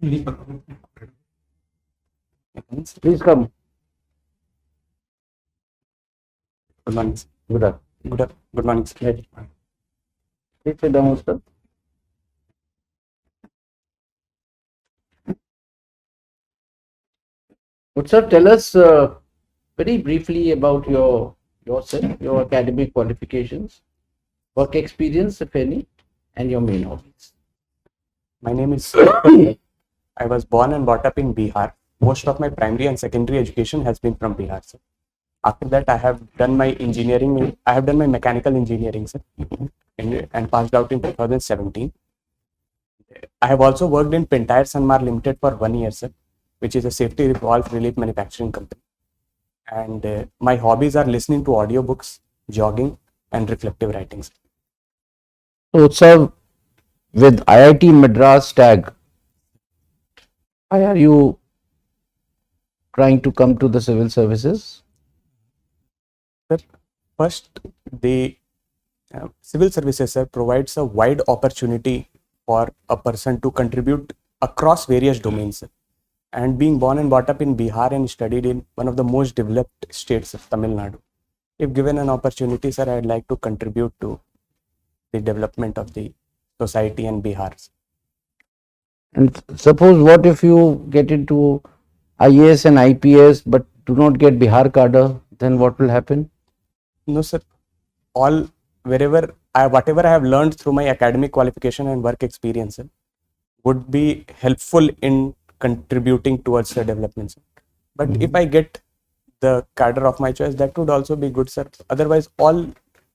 Please come. Good morning, sir. Good Morning, sir. Please sit down, sir. Sir, tell us very briefly about yourself, your academic qualifications, work experience, if any, and your main hobbies. My name is I was born and brought up in Bihar. Most of my primary and secondary education has been from Bihar, sir. After that, I have done my engineering. I have done my mechanical engineering, sir, and passed out in 2017. I have also worked in Pentire Sanmar Limited for 1 year, sir, which is a safety valve relief manufacturing company. And my hobbies are listening to audiobooks, jogging, and reflective writing, sir. So, sir, with IIT Madras tag, why are you trying to come to the civil services? Sir, first, the civil services, sir, provides a wide opportunity for a person to contribute across various domains, sir. And being born and brought up in Bihar and studied in one of the most developed states of Tamil Nadu, if given an opportunity, sir, I'd like to contribute to the development of the society and Bihar. And suppose what if you get into IAS and IPS but do not get Bihar cadre, then what will happen? No, sir. Whatever I have learned through my academic qualification and work experience, sir, would be helpful in contributing towards the development, sir. But if I get the cadre of my choice, that would also be good, sir. Otherwise, all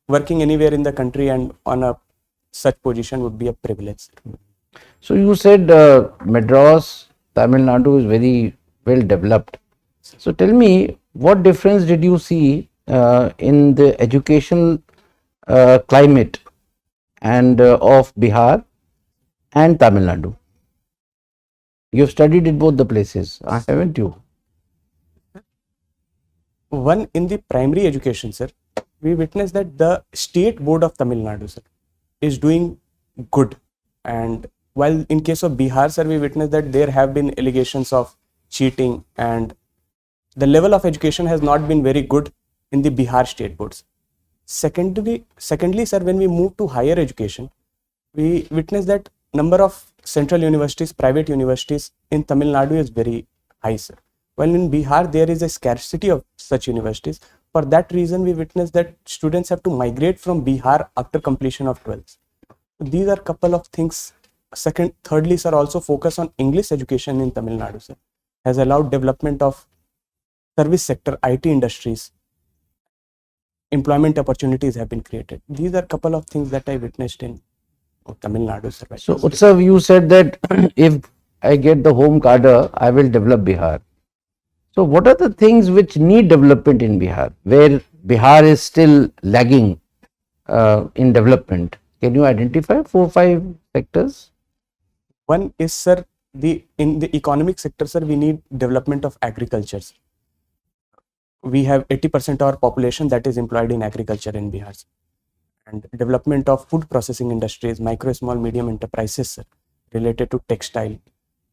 working anywhere in the country and on a such position would be a privilege, sir. So you said Madras, Tamil Nadu is very well developed. So tell me, what difference did you see in the educational climate and of Bihar and Tamil Nadu? You've studied in both the places, haven't you? One, in the primary education, sir, we witnessed that the state board of Tamil Nadu, sir, is doing good. And while in case of Bihar, sir, we witnessed that there have been allegations of cheating and the level of education has not been very good in the Bihar state boards. Secondly, sir, when we move to higher education, we witness that number of central universities, private universities in Tamil Nadu is very high, sir. While in Bihar, there is a scarcity of such universities. For that reason, we witness that students have to migrate from Bihar after completion of 12th. These are couple of things. Thirdly, sir, also focus on English education in Tamil Nadu, sir, has allowed development of service sector, IT industries. Employment opportunities have been created. These are couple of things that I witnessed in Tamil Nadu, sir. So, Utsav, you said that if I get the home cadre, I will develop Bihar. So, what are the things which need development in Bihar, where Bihar is still lagging in development? Can you identify 4-5 sectors? One is, sir, in the economic sector, sir, we need development of agriculture. We have 80% of our population that is employed in agriculture in Bihar, and development of food processing industries, micro, small, medium enterprises, sir, related to textile.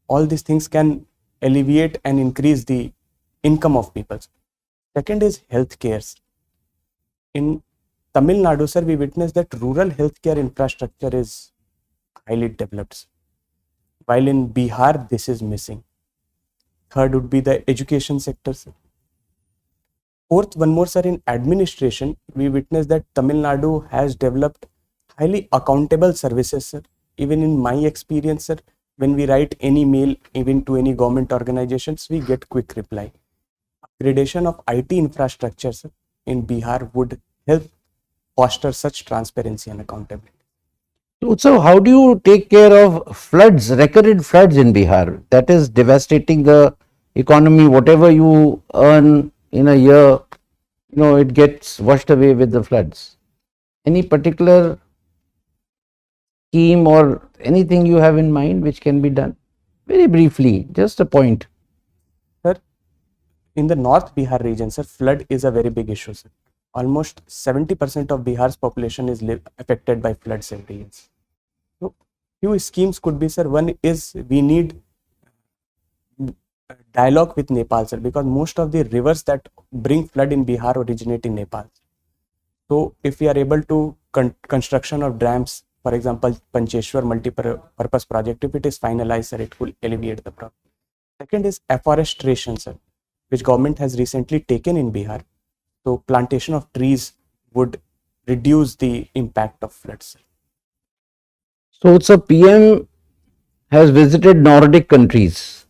All these things can alleviate and increase the income of people. Second is healthcare. In Tamil Nadu, sir, we witness that rural healthcare infrastructure is highly developed, while in Bihar this is missing. Third would be the education sector, sir. Fourth, one more, sir, in administration, we witness that Tamil Nadu has developed highly accountable services, sir. Even in my experience, sir, when we write any mail, even to any government organizations, we get quick reply. Upgradation of IT infrastructure, sir, in Bihar would help foster such transparency and accountability. So, how do you take care of floods, recurrent floods in Bihar? That is devastating the economy. Whatever you earn in a year, it gets washed away with the floods. Any particular scheme or anything you have in mind which can be done? Very briefly, just a point. Sir, in the North Bihar region, sir, flood is a very big issue, sir. Almost 70% of Bihar's population is affected by floods every year. So, few schemes could be, sir. One is we need dialogue with Nepal, sir, because most of the rivers that bring flood in Bihar originate in Nepal. So if we are able to construction of dams, for example, Pancheshwar multi-purpose project, if it is finalized, sir, it will alleviate the problem. Second is afforestation, sir, which government has recently taken in Bihar. So plantation of trees would reduce the impact of floods. So it's a PM has visited Nordic countries.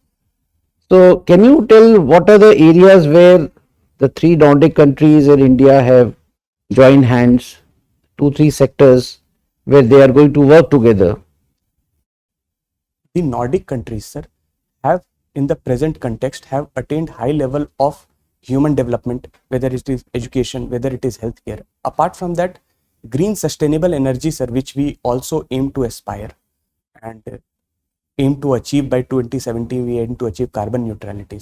So can you tell what are the areas where the three Nordic countries in India have joined hands, 2-3 sectors where they are going to work together? The Nordic countries, sir, have in the present context have attained high level of human development, whether it is education, whether it is healthcare. Apart from that, green sustainable energy, sir, which we also aim to aspire and aim to achieve by 2070, we aim to achieve carbon neutrality.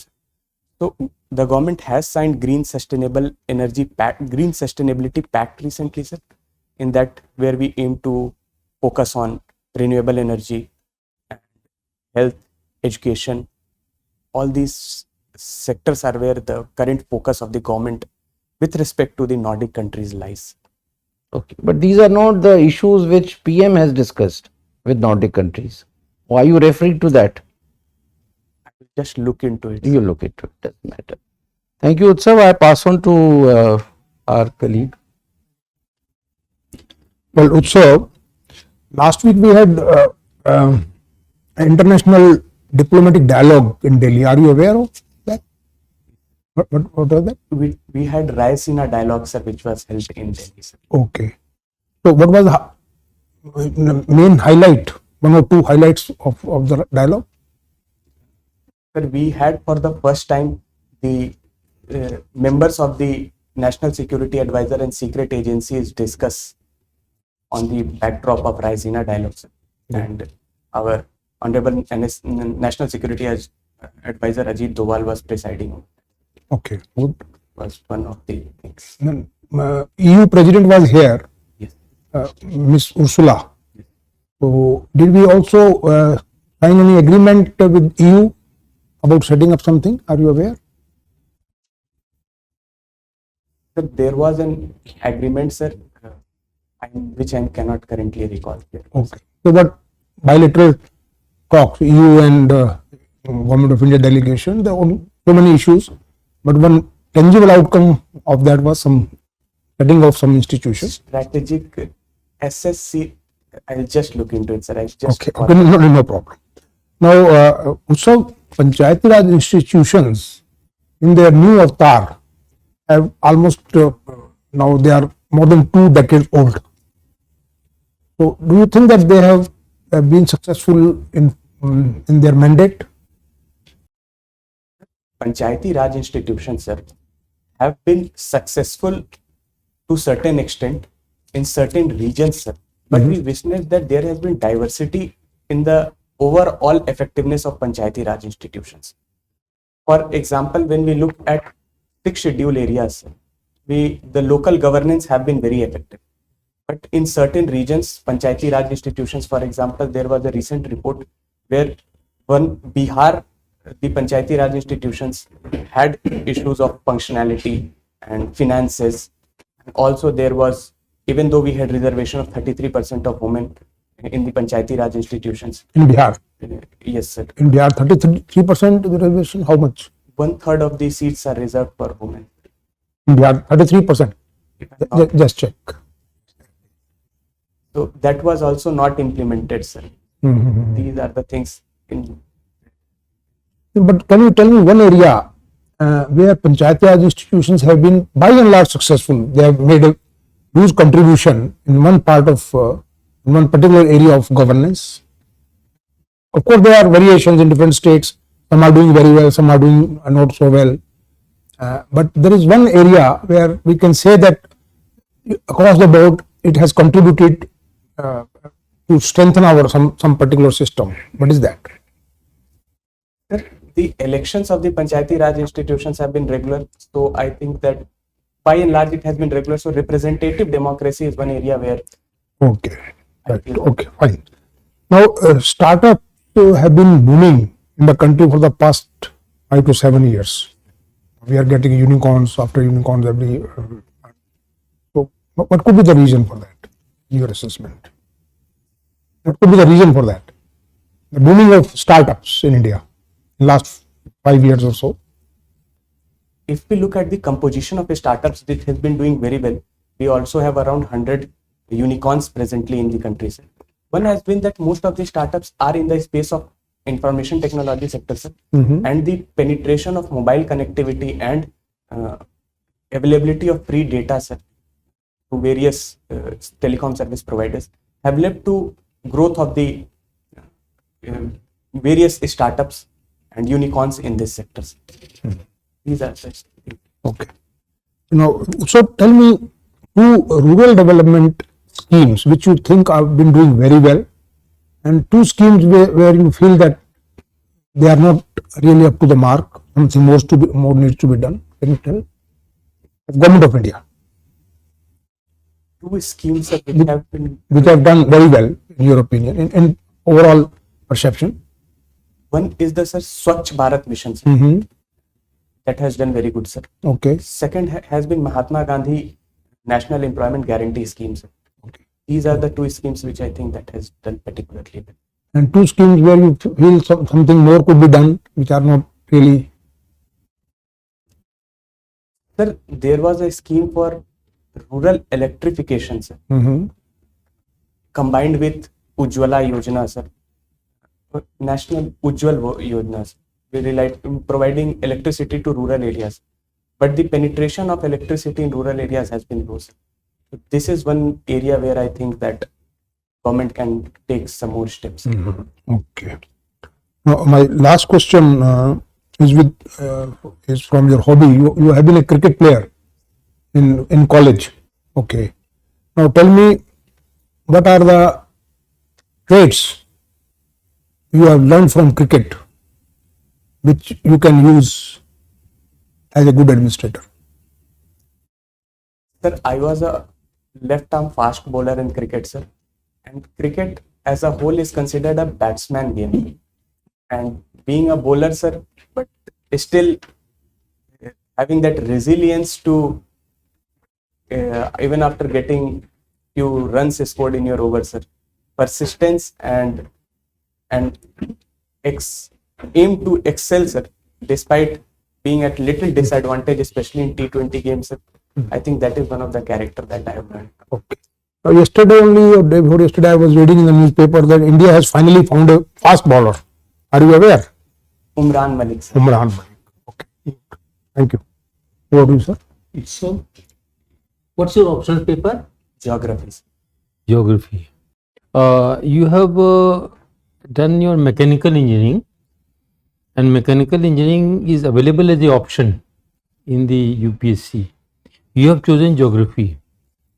So the government has signed green sustainable energy pact, green sustainability pact recently, sir, in that where we aim to focus on renewable energy, health, education. All these sectors are where the current focus of the government with respect to the Nordic countries lies. Okay, but these are not the issues which PM has discussed with Nordic countries. Why are you referring to that? I will just look into it. You look into it, doesn't matter. Thank you, Utsav. I pass on to our colleague. Well, Utsav, last week we had international diplomatic dialogue in Delhi. Are you aware of that? What was that? We had Raisina dialogue, sir, which was held in Delhi, sir. Okay. So what was the main highlight, one or two highlights of the dialogue? Sir, we had for the first time the members of the National Security Advisor and secret agencies discuss on the backdrop of Raisina dialogue, sir. And our Honorable National Security Advisor Ajit Doval was presiding. Okay, good. Was one of the things. Then, EU President was here, Yes. Miss Ursula. So, did we also sign any agreement with EU about setting up something? Are you aware? Sir, there was an agreement, sir, which I cannot currently recall here. Okay. So, what bilateral talks, EU and Government of India delegation, there were so many issues, but one tangible outcome of that was some setting of some institutions. Strategic SSC, I'll just look into it, sir. I just Okay, no problem. Now, Utsav, Panchayati Raj institutions in their new avatar have almost, now they are more than 2 decades old. So, do you think that they have been successful in their mandate? Panchayati Raj institutions, sir, have been successful to certain extent in certain regions, sir. But we witnessed that there has been diversity in the overall effectiveness of Panchayati Raj institutions. For example, when we look at 6 scheduled areas, the local governance have been very effective. But in certain regions, Panchayati Raj institutions, for example, there was a recent report where one Bihar, the Panchayati Raj institutions had issues of functionality and finances. Also, there was, even though we had reservation of 33% of women in the Panchayati Raj institutions. In Bihar? Yes, sir. In Bihar, 33% reservation, how much? 1/3 of the seats are reserved for women. In Bihar, 33%. Just check. So that was also not implemented, sir. These are the things in. But can you tell me one area where Panchayati Raj institutions have been by and large successful? They have made a huge contribution in one part of, in one particular area of governance. Of course, there are variations in different states. Some are doing very well, some are doing not so well. But there is one area where we can say that across the board, it has contributed to strengthen our some particular system. What is that? The elections of the Panchayati Raj institutions have been regular. So I think that by and large it has been regular. So representative democracy is one area where. Okay, right. Okay, fine. Now, startups have been booming in the country for the past 5 to 7 years. We are getting unicorns after unicorns every. So, what could be the reason for that? In your assessment, what could be the reason for that? The booming of startups in India in last 5 years or so. If we look at the composition of the startups, it has been doing very well. We also have around 100 unicorns presently in the country, sir. One has been that most of the startups are in the space of information technology sector, sir, and the penetration of mobile connectivity and availability of free data, sir, to various telecom service providers have led to growth of the various startups and unicorns in this sector. These are such. Okay. Now, so tell me 2 rural development schemes which you think have been doing very well, and 2 schemes where you feel that they are not really up to the mark, something more needs to be done. Can you tell? Government of India. 2 schemes which have done very well in your opinion, in overall perception. One is the, sir, Swachh Bharat Mission, sir. That has done very good, sir. Okay. Second has been Mahatma Gandhi National Employment Guarantee Scheme, sir. Okay. These are the 2 schemes which I think that has done particularly well. And 2 schemes where you feel something more could be done, which are not really. Sir, there was a scheme for rural electrification, sir, combined with Ujjwala Yojana, sir. National Ujjwal Yojana, sir. Providing electricity to rural areas, but the penetration of electricity in rural areas has been low. So this is one area where I think that government can take some more steps. Okay. Now, my last question is from your hobby. You have been a cricket player in college. Okay. Now tell me, what are the traits you have learned from cricket which you can use as a good administrator? Sir, I was a left-arm fast bowler in cricket, sir. And cricket as a whole is considered a batsman game. And being a bowler, sir, but still having that resilience to, even after getting few runs scored in your over, sir, persistence and aim to excel, sir, despite being at little disadvantage, especially in T20 games, sir. I think that is one of the character that I have learned. Okay. Now, yesterday only, or day before yesterday, I was reading in the newspaper that India has finally found a fast bowler. Are you aware? Umran Malik, sir. Umran Malik. Okay. Thank you. What do you, sir? So, what's your optional paper? Geography, sir. Geography. You have done your mechanical engineering, and mechanical engineering is available as the option in the UPSC. You have chosen geography.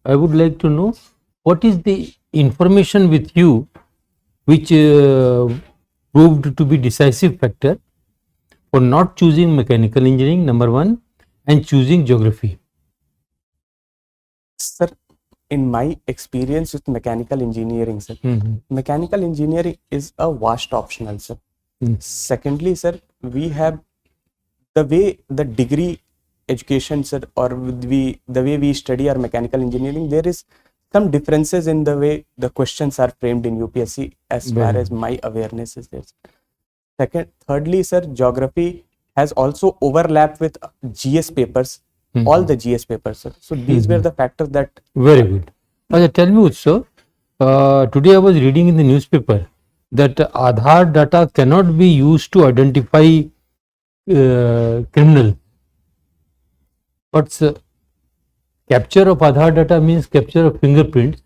I would like to know what is the information with you which proved to be decisive factor for not choosing mechanical engineering, number 1, and choosing geography. Sir, in my experience with mechanical engineering, sir, mechanical engineering is a vast optional, sir. Secondly, sir, we have the way the degree education, sir, or the way we study our mechanical engineering, there is some differences in the way the questions are framed in UPSC as far as my awareness is there. Thirdly, sir, geography has also overlapped with GS papers, all the GS papers, sir. So these were the factors that. Very good. Tell me, Utsav, today I was reading in the newspaper that Aadhaar data cannot be used to identify criminal. But capture of Aadhaar data means capture of fingerprints.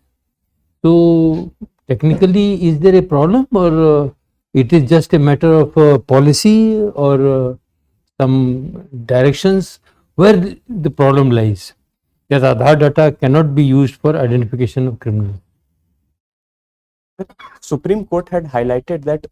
So technically, is there a problem, or it is just a matter of policy or some directions where the problem lies? That Aadhaar data cannot be used for identification of criminals. Supreme Court had highlighted that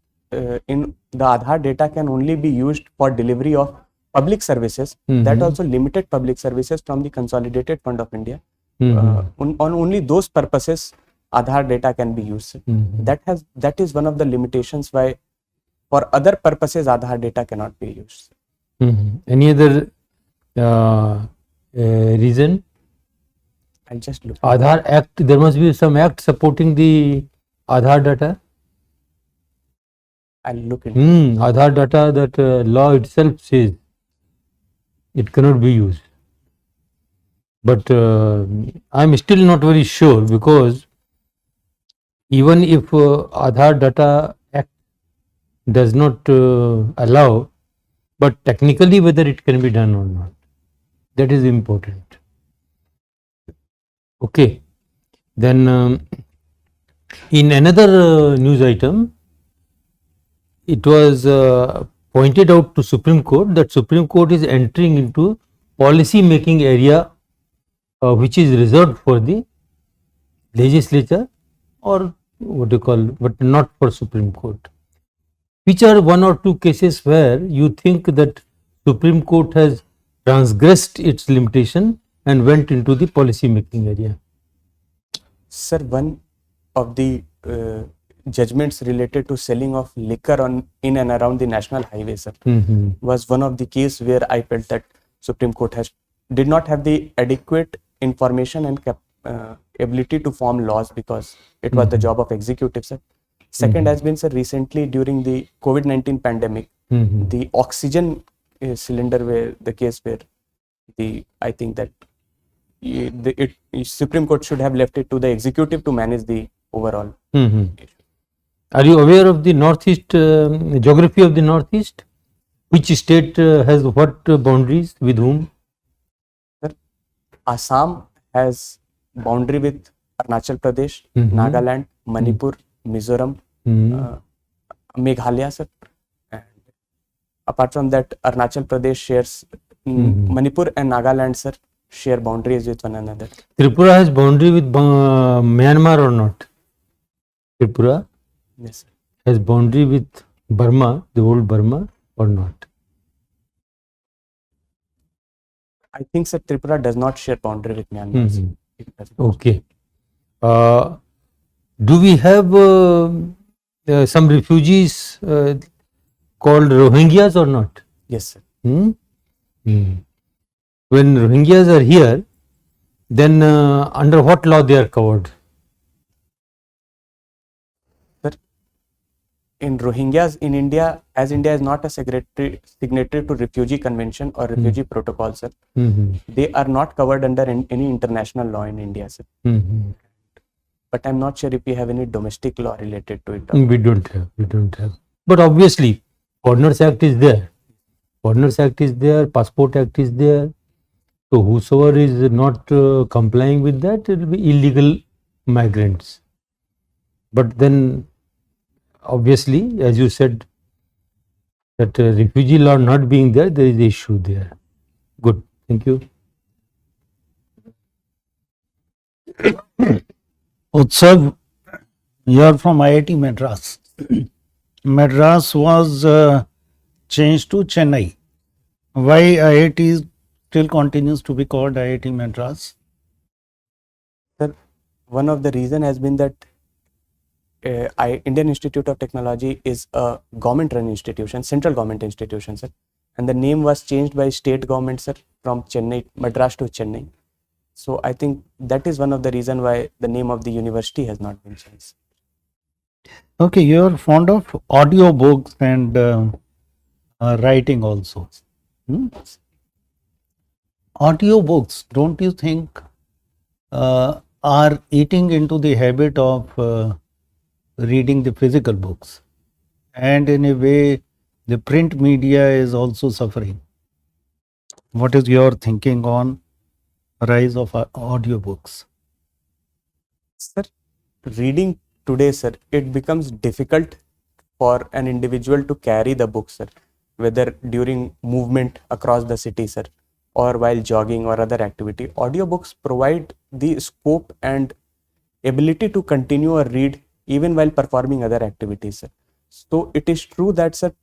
in the Aadhaar data can only be used for delivery of public services. That also limited public services from the Consolidated Fund of India. On only those purposes, Aadhaar data can be used. That is one of the limitations why for other purposes Aadhaar data cannot be used. Any other reason? I'll just look. Aadhaar Act, there must be some act supporting the Aadhaar data. I'll look into. Aadhaar data, that law itself says it cannot be used. But I'm still not very sure, because even if Aadhaar data act does not allow, but technically whether it can be done or not, that is important. Okay. Then in another news item, it was pointed out to Supreme Court that Supreme Court is entering into policy making area which is reserved for the legislature, or what you call, but not for Supreme Court. Which are one or two cases where you think that Supreme Court has transgressed its limitation and went into the policy making area? Sir, one of the judgments related to selling of liquor in and around the national highway, sir, was one of the case where I felt that Supreme Court did not have the adequate information and ability to form laws, because it was the job of executive, sir. Second has been, sir, recently during the COVID-19 pandemic, the oxygen cylinder, where the case where I think that Supreme Court should have left it to the executive to manage the overall issue. Are you aware of the Northeast, geography of the Northeast? Which state has what boundaries with whom? Sir, Assam has boundary with Arunachal Pradesh, Nagaland, Manipur, Mizoram, Meghalaya, sir. And apart from that, Arunachal Pradesh shares, Manipur and Nagaland, sir, share boundaries with one another. Tripura has boundary with Myanmar or not? Tripura? Yes, sir. Has boundary with Burma, the old Burma, or not? I think, sir, Tripura does not share boundary with Myanmar. Sir. It does not. Okay. Do we have some refugees called Rohingyas or not? Yes, sir. When Rohingyas are here, then under what law they are covered? In Rohingyas in India, as India is not a signatory to Refugee Convention or Refugee Protocol, sir, they are not covered under any international law in India, sir. But I'm not sure if we have any domestic law related to it. We don't have. But obviously, Foreigners Act is there. Foreigners Act is there, Passport Act is there. So whosoever is not complying with that, it will be illegal migrants. But then, obviously, as you said, that refugee law not being there, there is an issue there. Good, thank you. UTSAV, you are from IIT Madras. Madras was changed to Chennai. Why IIT still continues to be called IIT Madras? Sir, one of the reason has been that Indian Institute of Technology is a government-run institution, central government institution, sir, and the name was changed by state government, sir, from Madras to Chennai. So I think that is one of the reason why the name of the university has not been changed. Okay, you are fond of audio books and writing also. Audio books, don't you think are eating into the habit of reading the physical books, and in a way the print media is also suffering? What is your thinking on rise of audio books? Sir, reading today, sir, it becomes difficult for an individual to carry the book, sir, whether during movement across the city, sir, or while jogging or other activity. Audiobooks provide the scope and ability to continue or read even while performing other activities, sir. So it is true that, sir,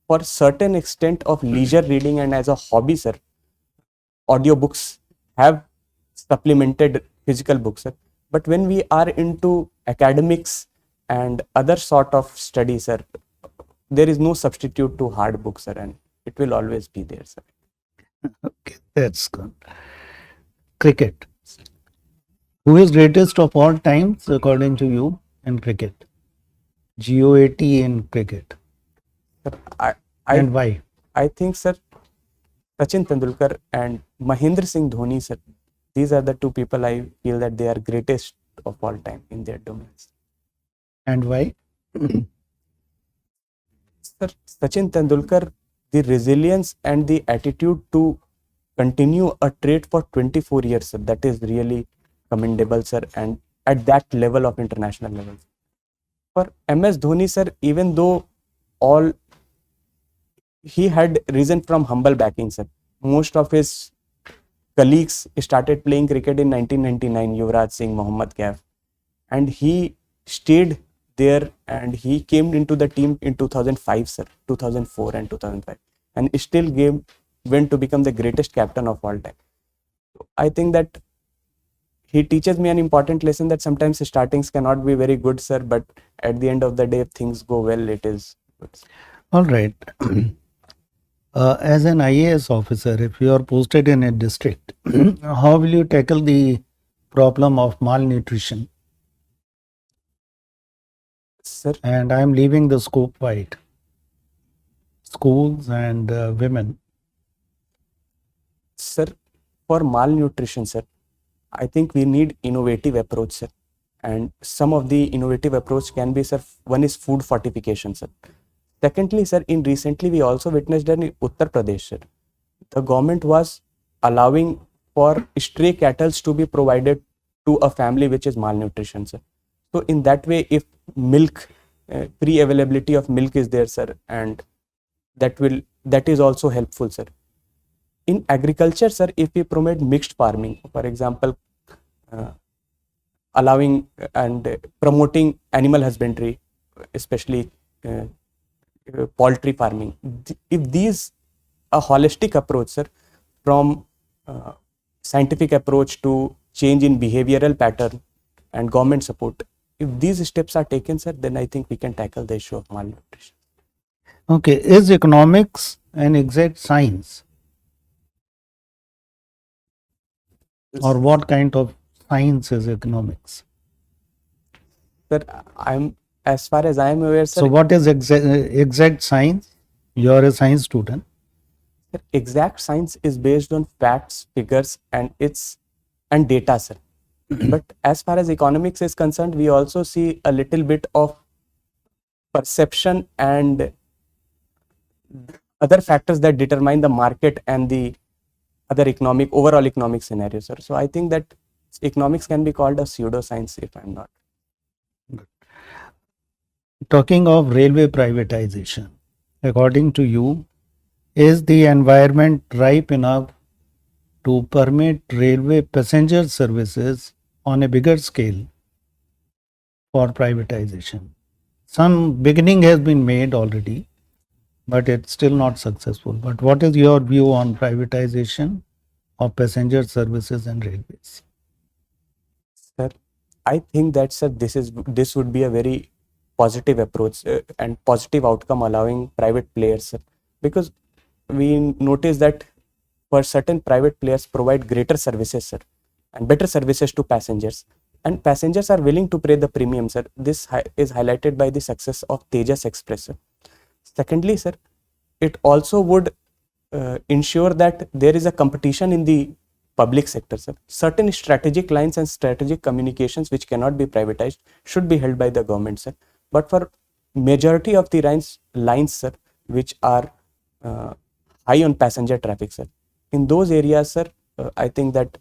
for certain extent of leisure reading and as a hobby, sir, audiobooks have supplemented physical books, sir. But when we are into academics and other sort of studies, sir, there is no substitute to hard books, sir, and it will always be there, sir. Okay, that's good. Cricket. Who is greatest of all times according to you in cricket? GOAT in cricket. Sir, And why? I think, sir, Sachin Tendulkar and Mahendra Singh Dhoni, sir, these are the two people I feel that they are greatest of all time in their domains. And why? Sir, Sachin Tendulkar, the resilience and the attitude to continue a trade for 24 years, sir, that is really commendable, sir, and at that level of international level. For MS Dhoni, sir, even though he had risen from humble backing, sir. Most of his colleagues started playing cricket in 1999, Yuvraj Singh, Mohammad Kaif, and he stayed there and he came into the team in 2005, sir, 2004 and 2005, and still went to become the greatest captain of all time. I think that he teaches me an important lesson that sometimes startings cannot be very good, sir, but at the end of the day, if things go well, it is good. All right. As an IAS officer, if you are posted in a district, how will you tackle the problem of malnutrition? Sir, And I am leaving the scope wide. Schools and women. Sir, for malnutrition, sir, I think we need innovative approach, sir. And some of the innovative approach can be, sir, one is food fortification, sir. Secondly, sir, in recently we also witnessed that in Uttar Pradesh, sir, the government was allowing for stray cattle to be provided to a family which is malnutrition, sir. So in that way, if milk, free availability of milk is there, sir, and that is also helpful, sir. In agriculture, sir, if we promote mixed farming, for example, allowing and promoting animal husbandry, especially poultry farming, if these a holistic approach, sir, from scientific approach to change in behavioral pattern and government support, if these steps are taken, sir, then I think we can tackle the issue of malnutrition. Okay, is economics an exact science? Or what kind of science is economics? Sir, as far as I am aware, sir. So what is exact science? You are a science student. Exact science is based on facts, figures, and data, sir. But as far as economics is concerned, we also see a little bit of perception and other factors that determine the market and the other overall economic scenario, sir. So I think that economics can be called a pseudoscience if I'm not. Talking of railway privatization, according to you, is the environment ripe enough to permit railway passenger services on a bigger scale for privatization? Some beginning has been made already, but it's still not successful. But what is your view on privatization of passenger services and railways? Sir, I think that, sir, this would be a very positive approach and positive outcome allowing private players, sir, because we notice that for certain private players provide greater services, sir, and better services to passengers, and passengers are willing to pay the premium, sir. This is highlighted by the success of Tejas Express, sir. Secondly, sir, it also would ensure that there is a competition in the public sector, sir. Certain strategic lines and strategic communications which cannot be privatized should be held by the government, sir. But for majority of the lines, sir, which are high on passenger traffic, sir, in those areas, sir, I think that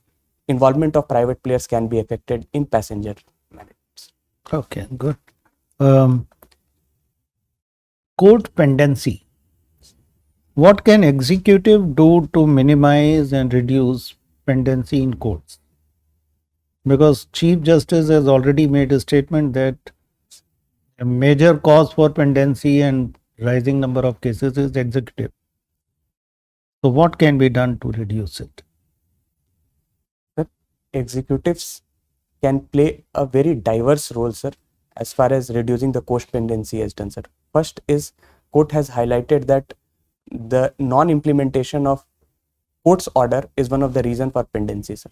involvement of private players can be affected in passenger management. Okay, good. Court pendency. What can executive do to minimize and reduce pendency in courts? Because Chief Justice has already made a statement that a major cause for pendency and rising number of cases is executive. So what can be done to reduce it? Sir, executives can play a very diverse role, sir, as far as reducing the court pendency is done, sir. First is, court has highlighted that the non-implementation of court's order is one of the reason for pendency, sir.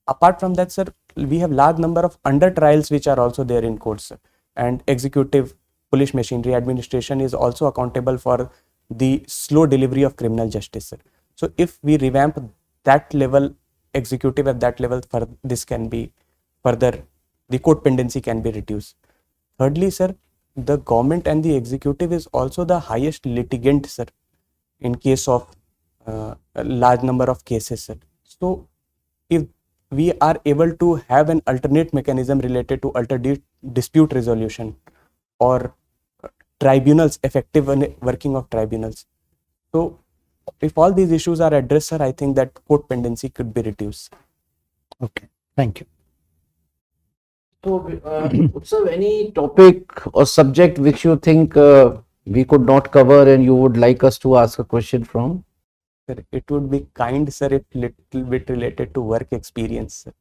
Apart from that, sir, we have large number of under trials which are also there in courts, sir. And executive, police machinery, administration is also accountable for the slow delivery of criminal justice, sir. So if we revamp that level, executive at that level, for this can be further, the court pendency can be reduced. Thirdly, sir, the government and the executive is also the highest litigant, sir, in case of a large number of cases, sir. So if we are able to have an alternate mechanism related to dispute resolution or tribunals, effective working of tribunals. So if all these issues are addressed, sir, I think that court pendency could be reduced. Okay, thank you. So, Utsav, any topic or subject which you think we could not cover and you would like us to ask a question from? Sir, it would be kind, sir, if little bit related to work experience, sir.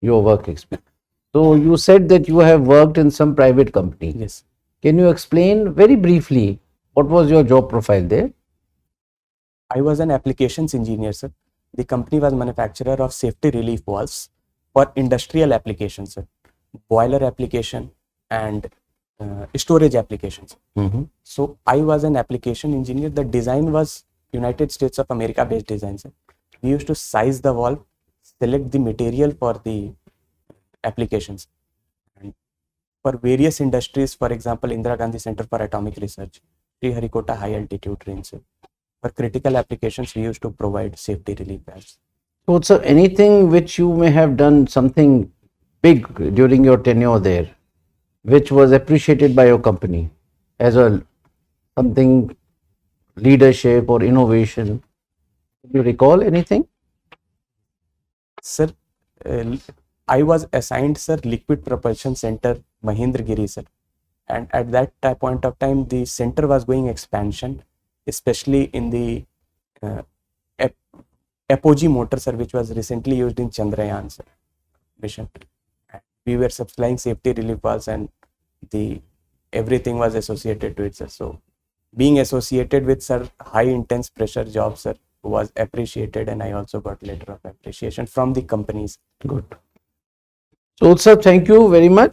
Your work experience. So, you said that you have worked in some private company. Yes. Can you explain very briefly what was your job profile there? I was an applications engineer, sir. The company was manufacturer of safety relief valves for industrial applications, sir. Boiler application and storage applications. So I was an application engineer. The design was United States of America based design, sir. We used to size the valve, select the material for the applications. And for various industries, for example, Indira Gandhi Center for Atomic Research, Sriharikota High Altitude Range, sir. For critical applications, we used to provide safety relief valves. So, sir, anything which you may have done something big during your tenure there, which was appreciated by your company as a something leadership or innovation? Do you recall anything? Sir, I was assigned, sir, Liquid Propulsion Center, Mahendragiri, sir. And at that point of time, the center was going expansion, especially in the apogee motor, sir, which was recently used in Chandrayaan, sir, mission. We were supplying safety relief valves and everything was associated to it, sir. So being associated with, sir, high intense pressure job, sir, was appreciated, and I also got letter of appreciation from the companies. Good. So, sir, thank you very much.